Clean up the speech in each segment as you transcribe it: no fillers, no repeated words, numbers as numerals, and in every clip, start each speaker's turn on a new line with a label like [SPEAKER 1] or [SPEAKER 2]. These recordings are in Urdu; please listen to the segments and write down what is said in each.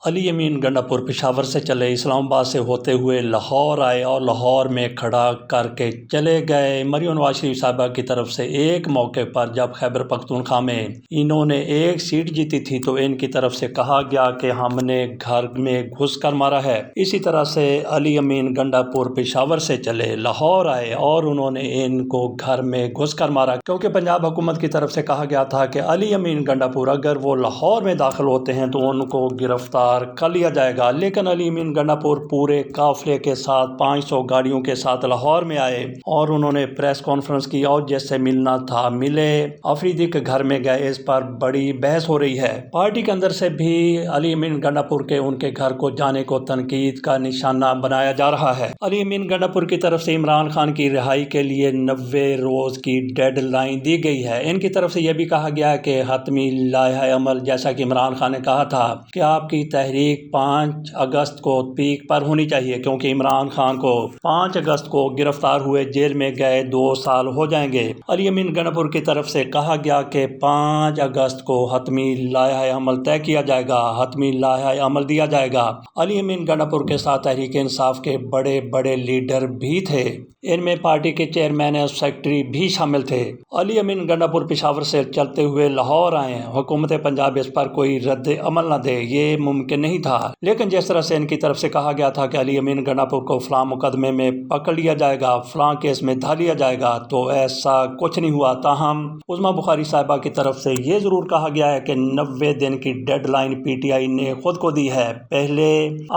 [SPEAKER 1] علی امین گنڈاپور پشاور سے چلے، اسلام آباد سے ہوتے ہوئے لاہور آئے اور لاہور میں کھڑا کر کے چلے گئے۔ مریم نواز شریف صاحبہ کی طرف سے ایک موقع پر جب خیبر پختونخوا میں انہوں نے ایک سیٹ جیتی تھی تو ان کی طرف سے کہا گیا کہ ہم نے گھر میں گھس کر مارا ہے۔ اسی طرح سے علی امین گنڈاپور پشاور سے چلے، لاہور آئے اور انہوں نے ان کو گھر میں گھس کر مارا، کیونکہ پنجاب حکومت کی طرف سے کہا گیا تھا کہ علی امین گنڈاپور اگر وہ لاہور میں داخل ہوتے ہیں تو ان کو گرفتار کر لیا جائے گا۔ لیکن علی امین گنڈاپور پورے قافلے کے ساتھ 500 گاڑیوں کے ساتھ لاہور میں آئے اور انہوں نے پریس کانفرنس کی اور جس سے ملنا تھا ملے، آفریدی کے گھر میں گئے۔ اس پر بڑی بحث ہو رہی ہے۔ پارٹی کے اندر سے بھی علی امین گنڈاپور کے ان کے گھر کو جانے کو تنقید کا نشانہ بنایا جا رہا ہے۔ علی امین گنڈاپور کی طرف سے عمران خان کی رہائی کے لیے 90 روز کی ڈیڈ لائن دی گئی ہے۔ ان کی طرف سے یہ بھی کہا گیا ہے کہ حتمی لائحہ عمل، جیسا کہ عمران خان نے کہا تھا کہ آپ کی تحریک 5 اگست کو پیک پر ہونی چاہیے، کیونکہ عمران خان کو 5 اگست کو گرفتار ہوئے جیل میں گئے 2 سال ہو جائیں گے۔ علی امین گنڈاپور کی طرف سے کہا گیا کہ 5 اگست کو حتمی لائحہ عمل طے کیا جائے گا، حتمی لائحہ عمل دیا جائے گا۔ علی امین گنڈاپور کے ساتھ تحریک انصاف کے بڑے بڑے لیڈر بھی تھے، ان میں پارٹی کے چیئرمین اور سیکرٹری بھی شامل تھے۔ علی امین گنڈاپور پشاور سے چلتے ہوئے لاہور آئے، حکومت پنجاب اس پر کوئی رد عمل نہ دے، یہ ممکن نہیں تھا۔ لیکن جس طرح سے ان کی طرف سے کہا گیا تھا کہ علی امین گنڈاپور کو فلاں مقدمے میں پکڑ لیا جائے گا، فلاں کیس میں دھا لیا جائے گا، تو ایسا کچھ نہیں ہوا۔ تاہم عظمیٰ بخاری صاحبہ کی طرف سے یہ ضرور کہا گیا ہے کہ 90 دن کی deadline P T I نے خود کو دی ہے، پہلے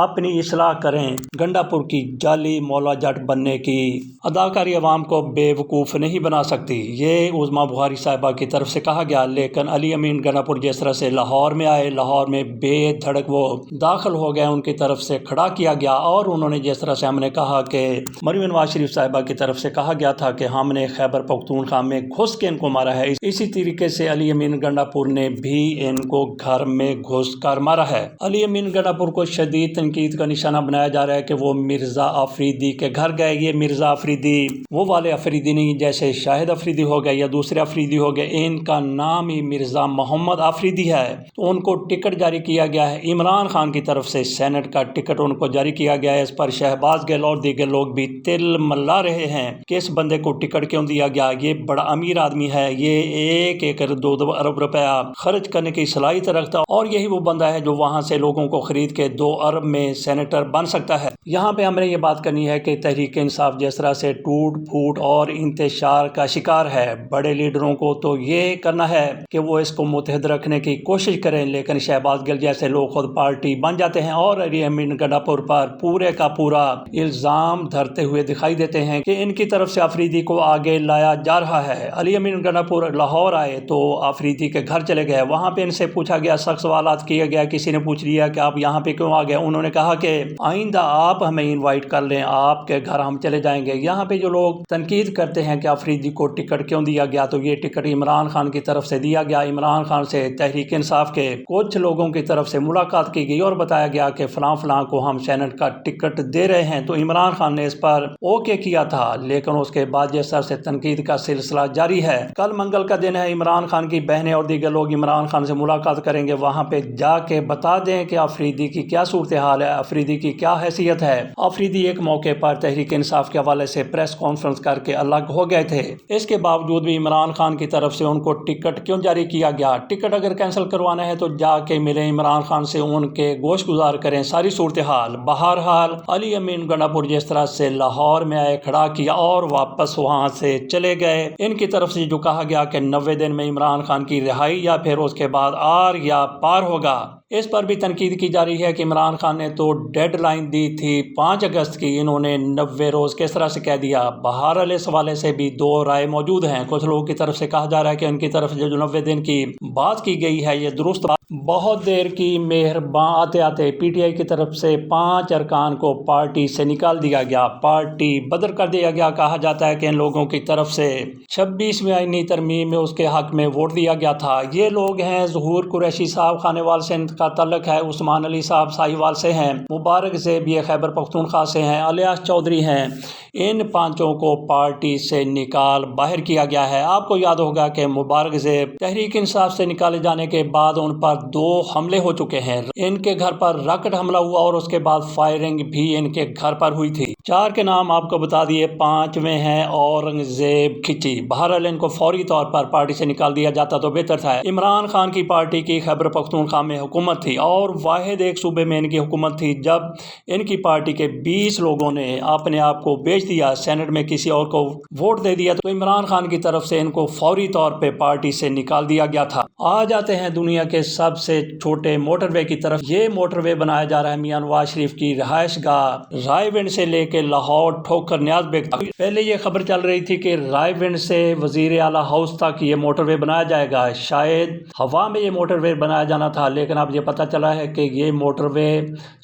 [SPEAKER 1] اپنی اصلاح کریں۔ گنڈاپور کی جعلی مولا جٹ بننے کی اداکاری عوام کو بے وقوف نہیں بنا سکتی، یہ عظمیٰ بخاری صاحبہ کی طرف سے کہا گیا۔ لیکن علی امین گنڈاپور جس طرح سے لاہور میں آئے، لاہور میں بے دھڑک وہ داخل ہو گئے، ان کی طرف سے کھڑا کیا گیا، اور انہوں نے جس طرح سے ہم نے کہا کہ مریم نواز شریف صاحبہ کی طرف سے کہا گیا تھا کہ ہم نے خیبر پختونخوا میں گھس کے ان کو مارا ہے، اسی طریقے سے علی امین گنڈاپور نے بھی ان کو گھر میں گھس کر مارا ہے۔ علی امین گنڈاپور کو شدید تنقید کا نشانہ بنایا جا رہا ہے کہ وہ مرزا آفریدی کے گھر گئے۔ یہ مرزا آفریدی وہ والے آفریدی نہیں جیسے شاہد آفریدی ہو گئے یا دوسرے آفریدی ہو گئے، ان کا نام ہی مرزا محمد آفریدی ہے۔ تو ان کو ٹکٹ جاری کیا گیا ہے، عمران خان کی طرف سے سینٹ کا ٹکٹ ان کو جاری کیا گیا ہے۔ اس پر شہباز گل اور دیگر لوگ بھی تل ملا رہے ہیں کہ اس بندے کو ٹکٹ کیوں دیا گیا، یہ بڑا امیر آدمی ہے، یہ 1-2 ارب روپیہ خرچ کرنے کی صلاحیت رکھتا ہے، اور یہی وہ بندہ ہے جو وہاں سے لوگوں کو خرید کے 2 ارب میں سینیٹر بن سکتا ہے۔ یہاں پہ ہم نے یہ بات کرنی ہے کہ تحریک انصاف جس طرح سے ٹوٹ پھوٹ اور انتشار کا شکار ہے، بڑے لیڈروں کو تو یہ کرنا ہے کہ وہ اس کو متحد رکھنے کی کوشش کریں، لیکن شہباز گل جیسے لوگ خود پارٹی بن جاتے ہیں اور علی امین گنڈاپور پر پورے کا پورا الزام دھرتے ہوئے دکھائی دیتے ہیں کہ ان کی طرف سے آفریدی کو آگے لایا جا رہا ہے۔ علی امین گنڈاپور لاہور آئے تو آفریدی کے گھر چلے گئے، وہاں پہ ان سے پوچھا گیا، سخت سوالات کیے گیا، کسی نے پوچھ لیا کہ آپ یہاں پہ کیوں آ گئے، انہوں نے کہا کہ آئندہ آپ ہمیں انوائٹ کر لیں، آپ کے گھر ہم چلے جائیں گے۔ یہاں پہ جو لوگ تنقید کرتے ہیں کہ آفریدی کو ٹکٹ کیوں دیا گیا، تو یہ ٹکٹ عمران خان کی طرف سے دیا گیا۔ عمران خان سے تحریک انصاف کے کچھ لوگوں کی طرف سے ملاقات کی گئی اور بتایا گیا کہ فلاں فلاں کو ہم سینٹ کا ٹکٹ دے رہے ہیں، تو عمران خان نے اس پر اوکے کیا تھا۔ لیکن اس کے بعد جس طرح سے تنقید کا سلسلہ جاری ہے، کل منگل کا دن ہے، عمران خان کی بہنیں اور دیگر لوگ عمران خان سے ملاقات کریں گے، وہاں پہ جا کے بتا دیں کہ آفریدی کی کیا صورتحال ہے، آفریدی کی کیا حیثیت ہے۔ آفریدی ایک موقع پر تحریک انصاف کے حوالے سے پریس کانفرنس کر کے الگ ہو گئے تھے، اس کے باوجود بھی عمران خان کی طرف سے ان کو ٹکٹ کیوں جاری کیا گیا؟ ٹکٹ اگر کینسل کروانا ہے تو جا کے ملیں عمران خان سے، ان کے گوشت گزار کریں ساری صورتحال۔ بہرحال علی امین گنڈاپور جس طرح سے لاہور میں آئے، کھڑا کیا اور واپس وہاں سے چلے گئے، ان کی طرف سے جو کہا گیا کہ 90 دن میں عمران خان کی رہائی یا پھر اس کے بعد آر یا پار ہوگا، اس پر بھی تنقید کی جا رہی ہے کہ عمران خان نے تو ڈیڈ لائن دی تھی 5 اگست کی، انہوں نے 90 روز کس طرح سے کہہ دیا۔ بہرحال اس حوالے سے بھی 2 رائے موجود ہیں۔ کچھ لوگوں کی طرف سے کہا جا رہا ہے کہ ان کی طرف سے جو 90 دن کی بات کی گئی ہے یہ درست بات، بہت دیر کی مہربان آتے آتے پی ٹی آئی کی طرف سے 5 ارکان کو پارٹی سے نکال دیا گیا، پارٹی بدر کر دیا گیا۔ کہا جاتا ہے کہ ان لوگوں کی طرف سے 26ویں آئینی ترمیم میں اس کے حق میں ووٹ دیا گیا تھا۔ یہ لوگ ہیں ظہور قریشی صاحب خانیوال سے کا تعلق ہے، عثمان علی صاحب ساہیوال سے ہیں، مبارک زیب یہ خیبر پختونخوا سے ہیں، الیاس چودھری ہیں۔ ان پانچوں کو پارٹی سے نکال باہر کیا گیا ہے۔ آپ کو یاد ہوگا کہ مبارک زیب تحریک انصاف سے نکالے جانے کے بعد ان پر 2 حملے ہو چکے ہیں۔ ان کے گھر پر راکٹ حملہ ہوا اور اس کے بعد فائرنگ بھی ان کے گھر پر ہوئی تھی۔ 4 کے نام آپ کو بتا دیے، 5ویں ہیں اورنگزیب کھچی۔ بہرحال ان کو فوری طور پر پارٹی سے نکال دیا جاتا تو بہتر تھا۔ عمران خان کی پارٹی کی خیبر پختونخوا میں حکومت تھی اور واحد ایک صوبے میں ان کی حکومت تھی۔ جب ان کی پارٹی کے 20 لوگوں نے اپنے آپ کو بیچ دیا، سینٹ میں کسی اور کو ووٹ دے دیا، تو عمران خان کی طرف سے ان کو فوری طور پہ پارٹی سے نکال دیا گیا تھا۔ آ جاتے ہیں دنیا کے سب سے چھوٹے موٹر وے کی طرف۔ یہ موٹر وے بنایا جا رہا ہے میاں نواز شریف کی رہائش گاہ رائے ونڈ سے لے کے لاہور ٹھوکر نیاز بیگ تک۔ پہلے یہ خبر چل رہی تھی کہ رائے ونڈ سے وزیر اعلیٰ ہاؤس تک یہ موٹر وے بنایا جائے گا، شاید ہوا میں یہ موٹر وے بنایا جانا تھا، لیکن اب یہ پتہ چلا ہے کہ یہ موٹر وے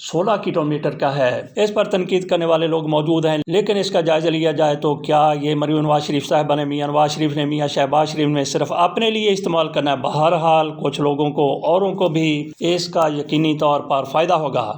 [SPEAKER 1] 16 کلومیٹر کا ہے۔ اس پر تنقید کرنے والے لوگ موجود ہیں، لیکن اس کا جائزہ لیا جائے تو کیا یہ مریم نواز شریف صاحبہ نے، میاں نواز شریف نے، میاں شہباز شریف نے صرف اپنے لیے استعمال کرنا ہے؟ بہرحال کچھ لوگوں کو، اوروں کو بھی اس کا یقینی طور پر فائدہ ہوگا۔